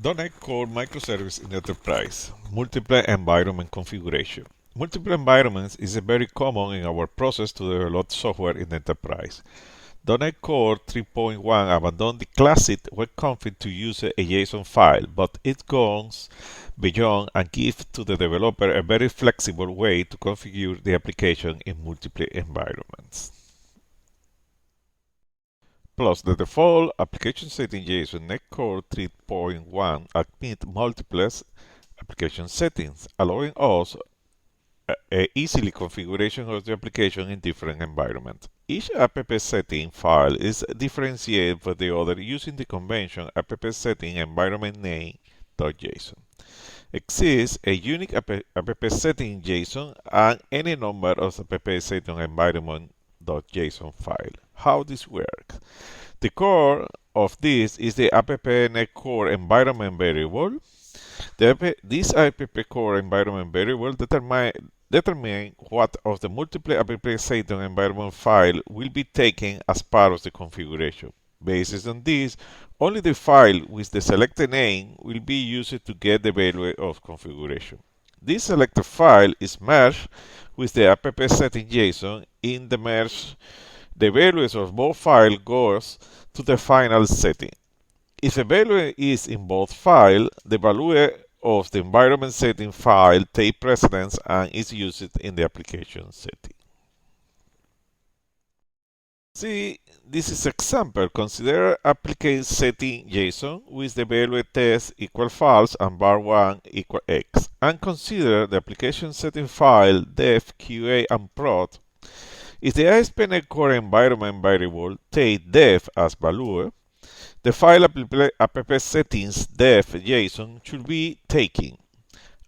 .NET Core Microservice in Enterprise, Multiple Environment Configuration. Multiple environments is very common in our process to develop software in Enterprise. .NET Core 3.1 abandoned the classic web config to use a JSON file, but it goes beyond and gives to the developer a very flexible way to configure the application in multiple environments. Plus, the default application setting JSON .NET Core 3.1 admit multiple application settings, allowing us a easily configuration of the application in different environments. Each app setting file is differentiated from the other using the convention app setting environment name.json. Exists a unique app setting JSON and any number of app setting environment.json file. How this works? The core of this is the app.NET Core environment variable. This app core environment variable determine what of the multiple app setting environment file will be taken as part of the configuration. Based on this, only the file with the selected name will be used to get the value of configuration. This selected file is merged with the app setting JSON. In the merge, the values of both files goes to the final setting. If a value is in both files, the value of the environment setting file takes precedence and is used in the application setting. See, this is example. Consider application setting JSON with the value test equal false and var1 equal x. And consider the application setting file def, QA, and prod. If the ASP.NET Core environment variable take def as value, the file app settings def JSON should be taken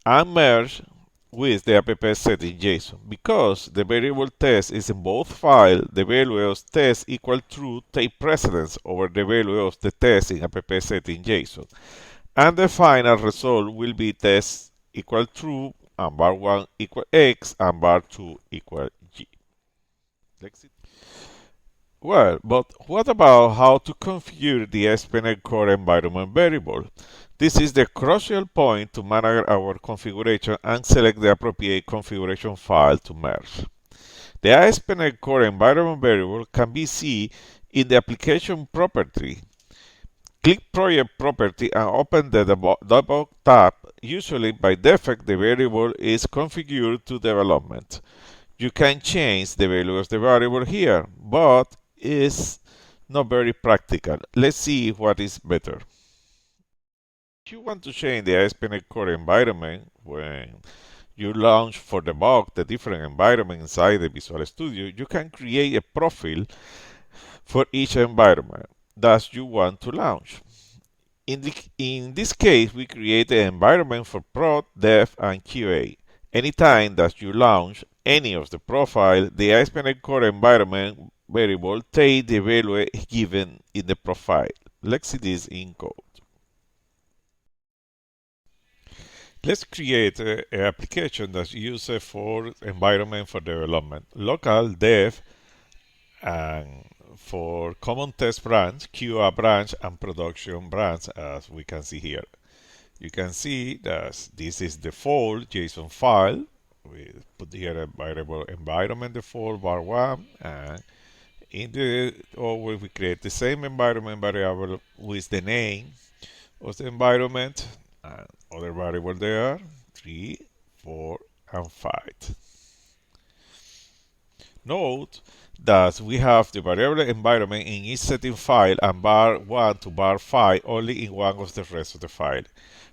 and merged with the app setting JSON. Because the variable test is in both files, the value of test equal true take precedence over the value of the test in app setting JSON. And the final result will be test equal true and var1 equal x and var2 equal g. Well, but what about how to configure the ASP.NET Core environment variable? This is the crucial point to manage our configuration and select the appropriate configuration file to merge. The ASP.NET Core environment variable can be seen in the application property. Click Project Property and open the debug tab. Usually, by default, the variable is configured to development. You can change the value of the variable here, but is not very practical. Let's see what is better. If you want to change the ASP.NET Core environment when you launch for debug the different environment inside the Visual Studio, you can create a profile for each environment that you want to launch. In this case, we create an environment for prod, dev, and QA. Anytime that you launch any of the profile, the ASP.NET Core environment variable take the value given in the profile. Let's see this in code. Let's create an application that's used for environment for development. Local, dev, and for common test branch, QA branch, and production branch, as we can see here. You can see that this is the default JSON file. We put here a variable environment default var1, and in the always we create the same environment variable with the name of the environment and other variable there 3, 4, and 5. Note that we have the variable environment in each setting file and var1 to var5 only in one of the rest of the file.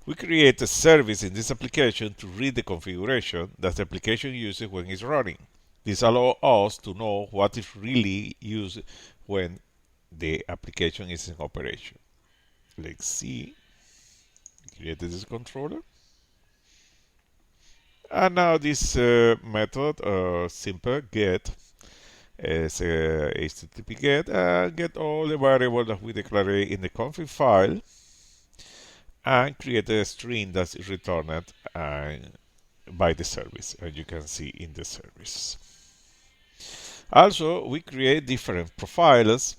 We create a service in this application to read the configuration that the application uses when it's running. This allows us to know what is really used when the application is in operation. Let's see. Created this controller. And now this method, simple get, is HTTP get, and get all the variables that we declare in the config file, and create a string that's returned by the service, as you can see in the service. Also, we create different profiles.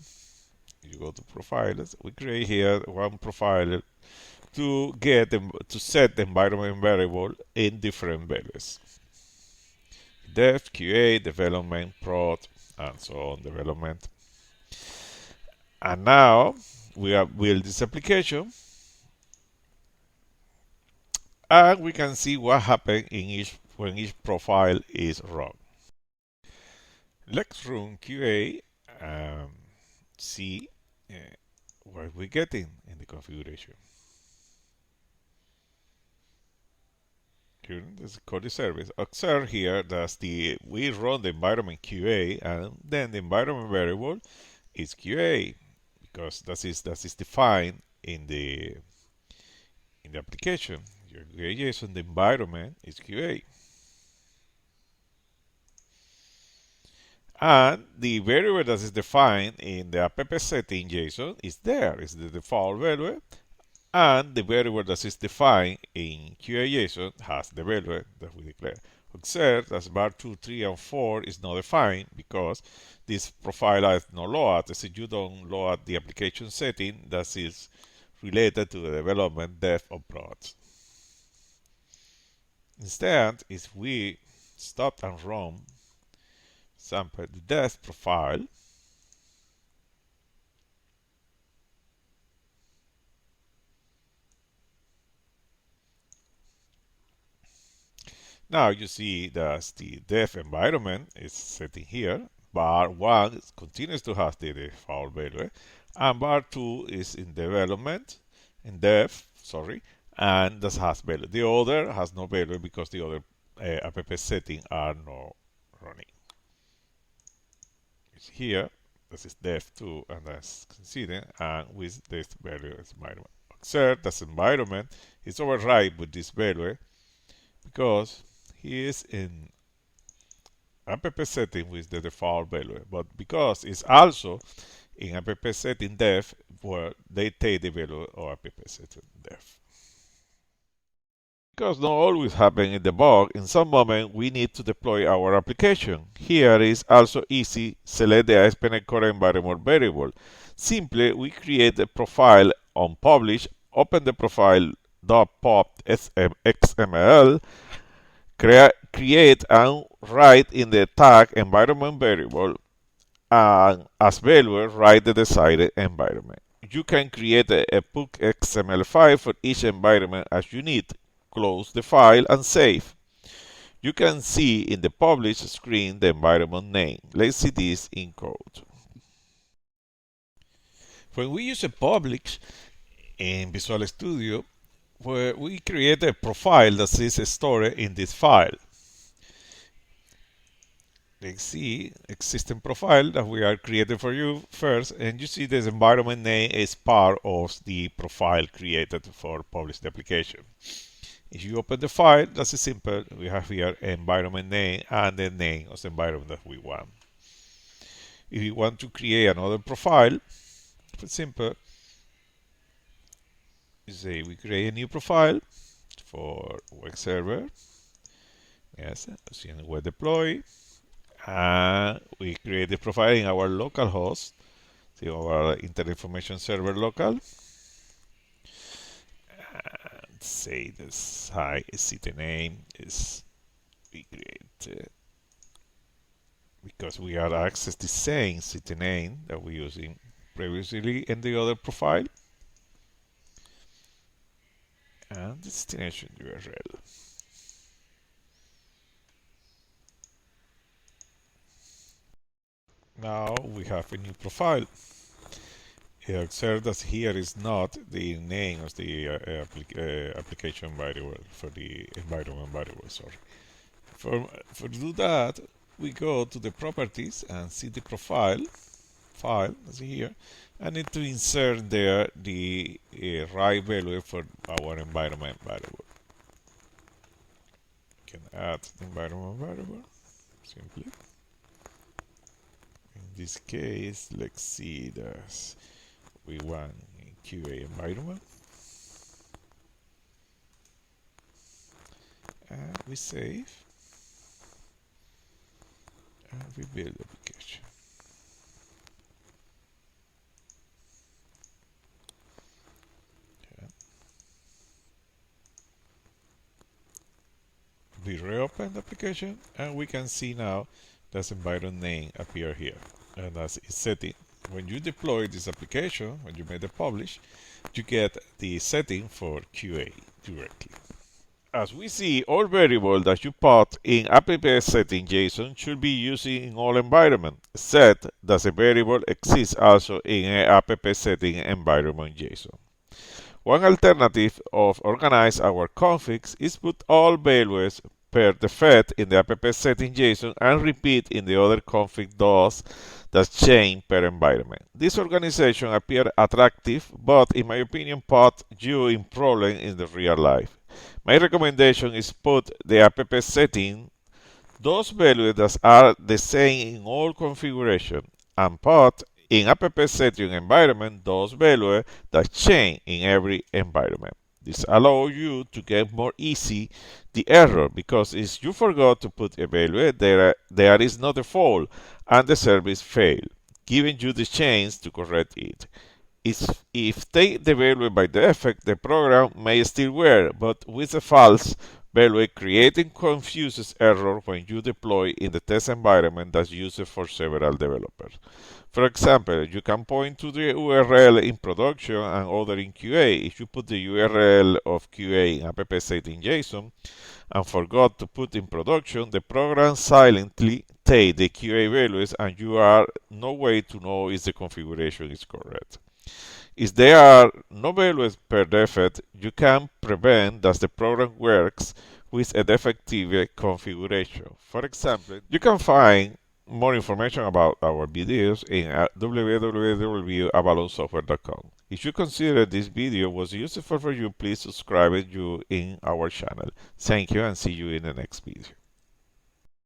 You go to profiles, we create here one profile to get them to set the environment variable in different values. Dev, QA, development, prod, and so on, development. And now we have built this application, and we can see what happened in each when each profile is run. Let's run QA and see what we're getting in the configuration. Here, this is code service. Observe here that we run the environment QA, and then the environment variable is QA because that is defined in the application. Your JSON, the environment is QA. And the variable that is defined in the app setting JSON is there, is the default value. And the variable that is defined in QA-JSON has the value that we declare. Observe that bar 2, 3, and 4 is not defined because this profile has no load. So you don't load the application setting that is related to the development, dev, or prod. Instead, if we stop and run sample the dev profile, now you see that the dev environment is setting here. Bar 1 continues to have the default value, and bar 2 is in development, in dev, sorry, and that has value. The other has no value because the other app settings are not running. It's here, this is dev 2, and that's considered, and with this value is environment. Observe that environment is override with this value because he is in app setting with the default value, but because it's also in app setting dev where they take the value of app setting dev. Because not always happen in the bug, in some moment we need to deploy our application. Here is also easy, select the ASP.NET Core environment variable. Simply we create a profile on publish, open the profile .pop XML, create and write in the tag environment variable, and as value write the desired environment. You can create a PUC XML file for each environment as you need. Close the file and save. You can see in the publish screen the environment name. Let's see this in code. When we use a publish in Visual Studio, where we create a profile that is stored in this file. Let's see existing profile that we are creating for you first, and you see this environment name is part of the profile created for publish the application. If you open the file, that's simple. We have here environment name and the name of the environment that we want. If you want to create another profile, it's simple. You say we create a new profile for web server. Yes, as in web deploy. And we create the profile in our local host, so our Internet Information Server local. And say this hi city name is we create because we are access the same city name that we using previously in the other profile, and destination URL. Now we have a new profile. Observe that here is not the name of the application variable for the environment variable. Sorry. For do that, we go to the properties and see the profile file. As here, I need to insert there the right value for our environment variable. We can add the environment variable simply. In this case, let's see this. We want QA environment, and we save and we build the application. Okay. We reopen the application and we can see now this environment name appear here. And as its setting, when you deploy this application, when you make the publish, you get the setting for QA directly. As we see, all variables that you put in app setting JSON should be used in all environments, except that the variable exists also in an app setting environment JSON. One alternative of organize our configs is put all values per default in the app setting JSON and repeat in the other config DOS that change per environment. This organization appears attractive, but in my opinion put you in problem in the real life. My recommendation is put the app setting those values that are the same in all configuration and put in app setting environment those values that change in every environment. This allows you to get more easy the error because if you forgot to put a value, there is not a fault and the service failed, giving you the chance to correct it. If take the value by default, the program may still work, but with a false value, creating confuses error when you deploy in the test environment that's used for several developers. For example, you can point to the URL in production and other in QA. If you put the URL of QA in app setting JSON and forgot to put in production, the program silently take the QA values and you are no way to know if the configuration is correct. If there are no values per default, you can prevent that the program works with a defective configuration. For example, you can find more information about our videos in www.avalonsoftware.com. If you consider this video was useful for you, please subscribe you in our channel. Thank you and see you in the next video.